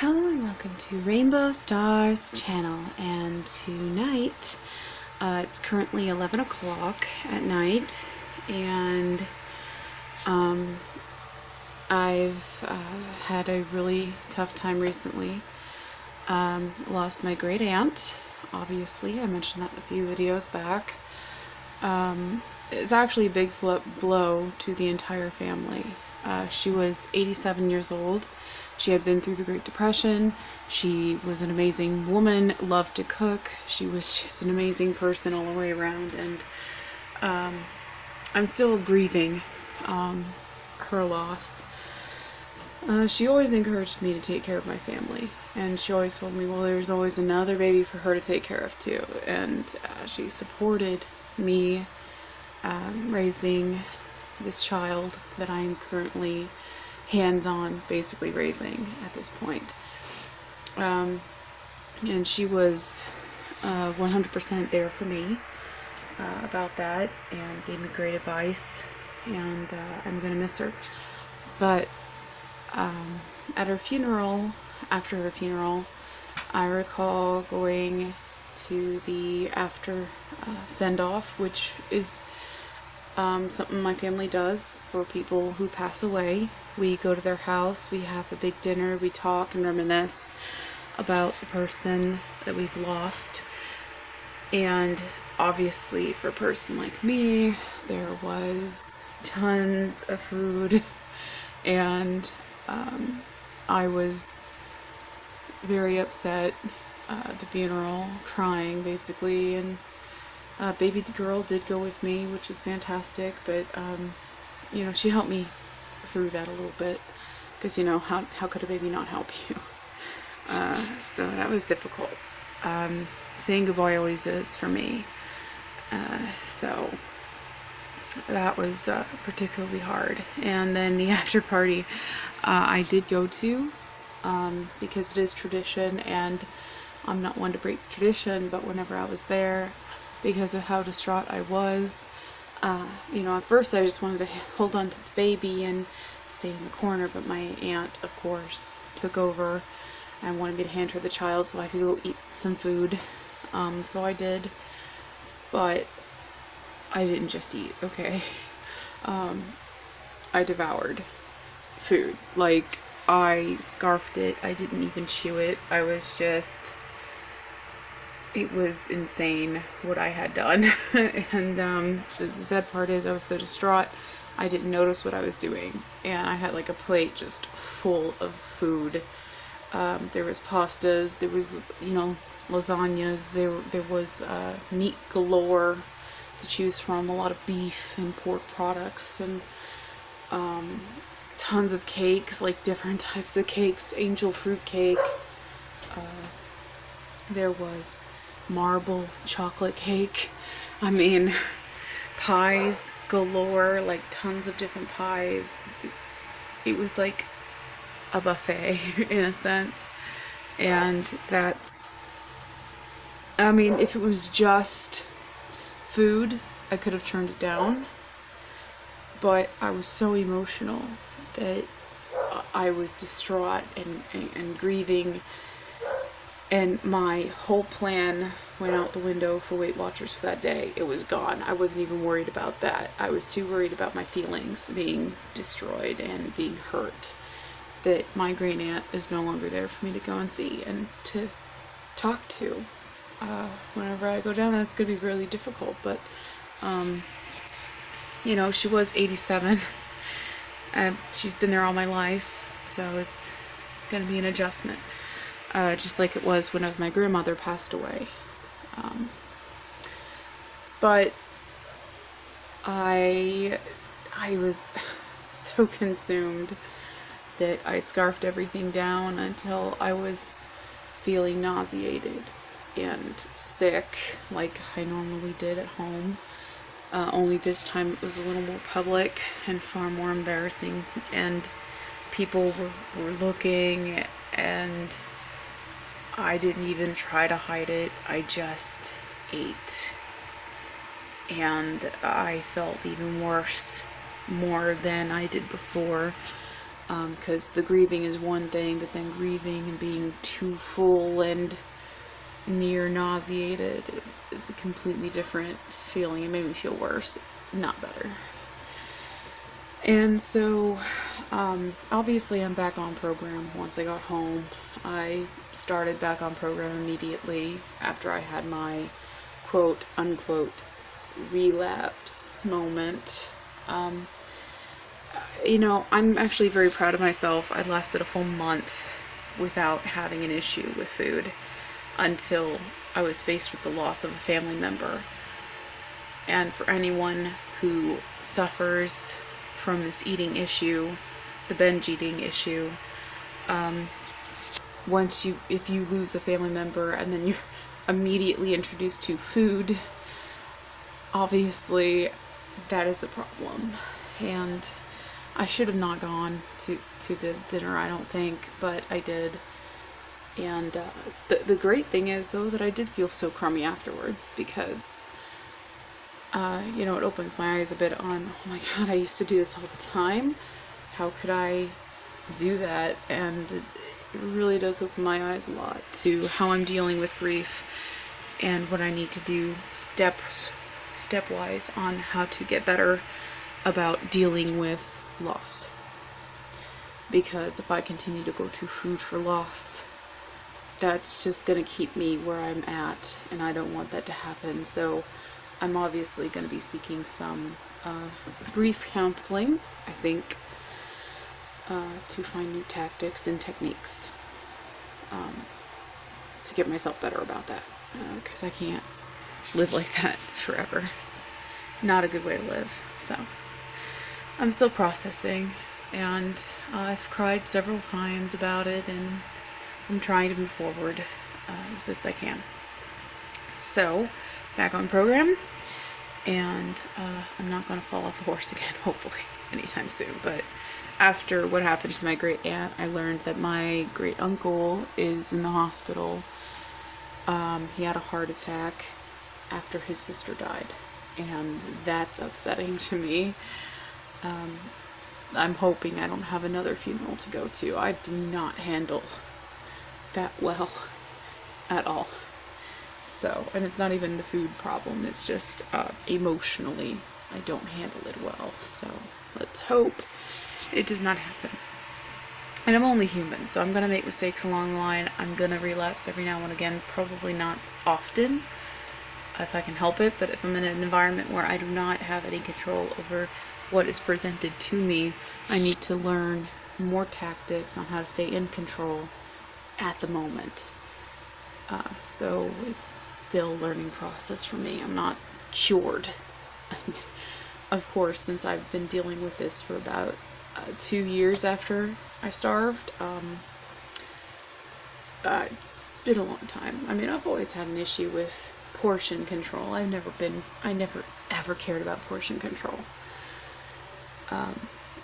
Hello and welcome to Rainbow Stars channel, and tonight it's currently 11 o'clock at night, and I've had a really tough time recently. Lost my great aunt, obviously. I mentioned that in a few videos back. It's actually a big blow to the entire family. She was 87 years old. She had been through the Great Depression. She was an amazing woman, loved to cook. She was just an amazing person all the way around, and I'm still grieving her loss. She always encouraged me to take care of my family, and she always told me, well, there's always another baby for her to take care of too, and she supported me raising this child that I am currently hands-on basically raising at this point. And she was 100% there for me about that, and gave me great advice, and I'm gonna miss her. But at her funeral, after her funeral, I recall going to the after send-off, which is something my family does for people who pass away. We go to their house, we have a big dinner, we talk and reminisce about the person that we've lost. And obviously for a person like me, there was tons of food, and I was very upset at the funeral, crying basically, and baby girl did go with me, which was fantastic, but you know, she helped me through that a little bit, because you know, how could a baby not help you? So that was difficult. Saying goodbye always is for me, so that was particularly hard. And then the after party I did go to, because it is tradition, and I'm not one to break tradition, but whenever I was there, because of how distraught I was, you know, at first I just wanted to hold on to the baby and stay in the corner, but my aunt, of course, took over and wanted me to hand her the child so I could go eat some food. So I did, but I didn't just eat, okay? I devoured food. Like, I scarfed it, I didn't even chew it. I was just... it was insane what I had done. And the sad part is I was so distraught, I didn't notice what I was doing, and I had like a plate just full of food. There was pastas, there was, you know, lasagnas, there was meat galore to choose from, a lot of beef and pork products, and tons of cakes, like different types of cakes, angel fruit cake. There was marble chocolate cake. I mean, pies galore, like tons of different pies. It was like a buffet in a sense. And that's, I mean, if it was just food, I could have turned it down, but I was so emotional that I was distraught and grieving, and my whole plan went out the window for Weight Watchers for that day. It was gone. I wasn't even worried about that. I was too worried about my feelings being destroyed and being hurt, that my great aunt is no longer there for me to go and see and to talk to. Whenever I go down, that's going to be really difficult, but you know, she was 87. She's been there all my life, so it's going to be an adjustment. Just like it was whenever my grandmother passed away. But I was so consumed that I scarfed everything down until I was feeling nauseated and sick, like I normally did at home. Only this time it was a little more public and far more embarrassing, and people were looking, and I didn't even try to hide it. I just ate, and I felt even worse, more than I did before. because the grieving is one thing, but then grieving and being too full and near nauseated is a completely different feeling. It made me feel worse, not better. And so, obviously I'm back on program once I got home. I started back on program immediately after I had my quote unquote relapse moment. I'm actually very proud of myself. I lasted a full month without having an issue with food until I was faced with the loss of a family member. And for anyone who suffers from this eating issue, the binge eating issue, if you lose a family member and then you're immediately introduced to food, obviously that is a problem. And I should have not gone to the dinner, I don't think, but I did. And the great thing is, though, that I did feel so crummy afterwards, because it opens my eyes a bit on, oh my god, I used to do this all the time. How could I do that? And it really does open my eyes a lot to how I'm dealing with grief and what I need to do stepwise on how to get better about dealing with loss. Because if I continue to go to food for loss, that's just going to keep me where I'm at, and I don't want that to happen. So I'm obviously going to be seeking some grief counseling, I think, to find new tactics and techniques to get myself better about that, because I can't live like that forever. It's not a good way to live. So I'm still processing, and I've cried several times about it, and I'm trying to move forward as best I can. So, back on program, and I'm not going to fall off the horse again, hopefully, anytime soon. But after what happened to my great aunt, I learned that my great uncle is in the hospital. He had a heart attack after his sister died, and that's upsetting to me. I'm hoping I don't have another funeral to go to. I do not handle that well at all. So, and it's not even the food problem, it's just emotionally I don't handle it well. So let's hope it does not happen. And I'm only human, so I'm gonna make mistakes along the line. I'm gonna relapse every now and again, probably not often if I can help it, but if I'm in an environment where I do not have any control over what is presented to me, I need to learn more tactics on how to stay in control at the moment. So it's still a learning process for me. I'm not cured. And of course, since I've been dealing with this for about 2 years after I starved, it's been a long time. I mean, I've always had an issue with portion control. I never ever cared about portion control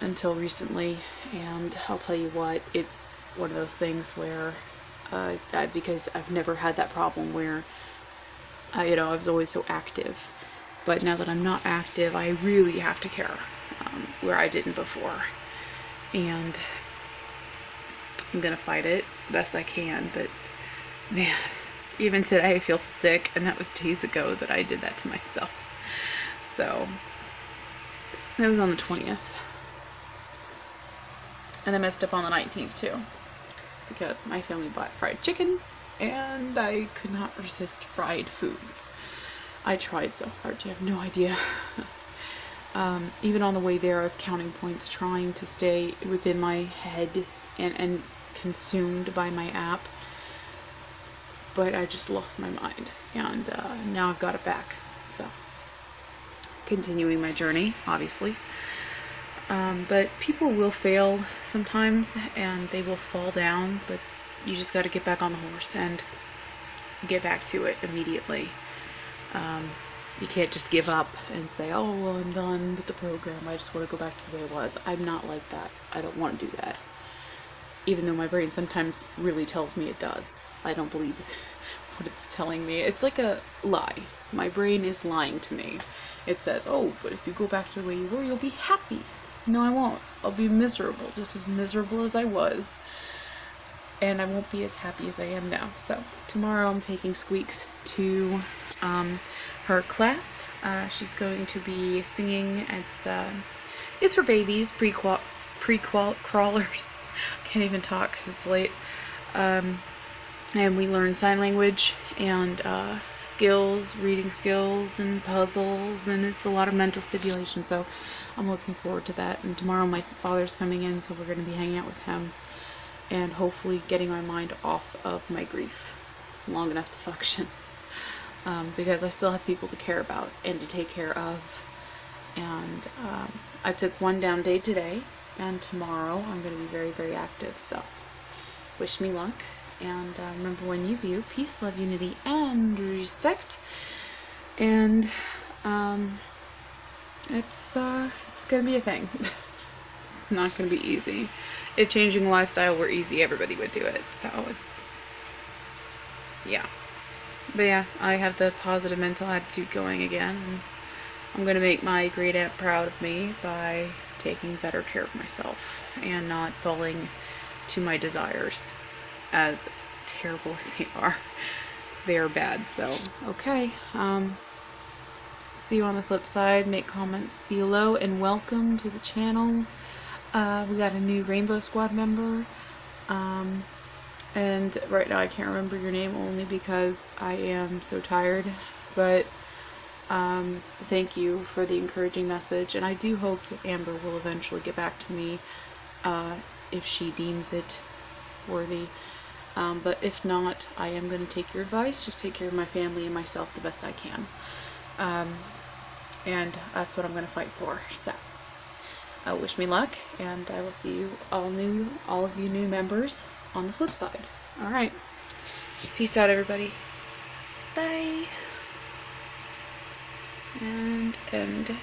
until recently, and I'll tell you what, it's one of those things where because I've never had that problem where I was always so active, but now that I'm not active, I really have to care, where I didn't before, and I'm gonna fight it best I can. But man, even today I feel sick, and that was days ago that I did that to myself. So that was on the 20th, and I messed up on the 19th too, because my family bought fried chicken and I could not resist fried foods. I tried so hard, you have no idea. Even on the way there, I was counting points, trying to stay within my head and consumed by my app, but I just lost my mind, and now I've got it back. So continuing my journey, obviously. But people will fail sometimes, and they will fall down, but you just got to get back on the horse and get back to it immediately. You can't just give up and say, oh, well, I'm done with the program, I just want to go back to the way it was. I'm not like that. I don't want to do that. Even though my brain sometimes really tells me it does. I don't believe what it's telling me. It's like a lie. My brain is lying to me. It says, oh, but if you go back to the way you were, you'll be happy. No, I won't. I'll be miserable, just as miserable as I was. And I won't be as happy as I am now. So tomorrow I'm taking Squeaks to her class. She's going to be singing. It's for babies, pre-crawlers. I can't even talk because it's late. And we learn sign language and skills, reading skills and puzzles, and it's a lot of mental stimulation, so I'm looking forward to that. And tomorrow my father's coming in, so we're going to be hanging out with him and hopefully getting my mind off of my grief long enough to function. Because I still have people to care about and to take care of. And I took one down day today, and tomorrow I'm going to be very, very active, so wish me luck. And remember, when you view, peace, love, unity, and respect. And it's gonna be a thing. It's not gonna be easy. If changing lifestyle were easy, everybody would do it. So yeah. But yeah, I have the positive mental attitude going again. And I'm gonna make my great aunt proud of me by taking better care of myself and not falling to my desires. As terrible as they are bad. So okay, see you on the flip side. Make comments below, and welcome to the channel. We got a new Rainbow Squad member, and right now I can't remember your name only because I am so tired, but thank you for the encouraging message, and I do hope that Amber will eventually get back to me if she deems it worthy. But if not, I am going to take your advice. Just take care of my family and myself the best I can. And that's what I'm going to fight for. So, wish me luck, and I will see you all of you new members on the flip side. Alright. Peace out, everybody. Bye. And end.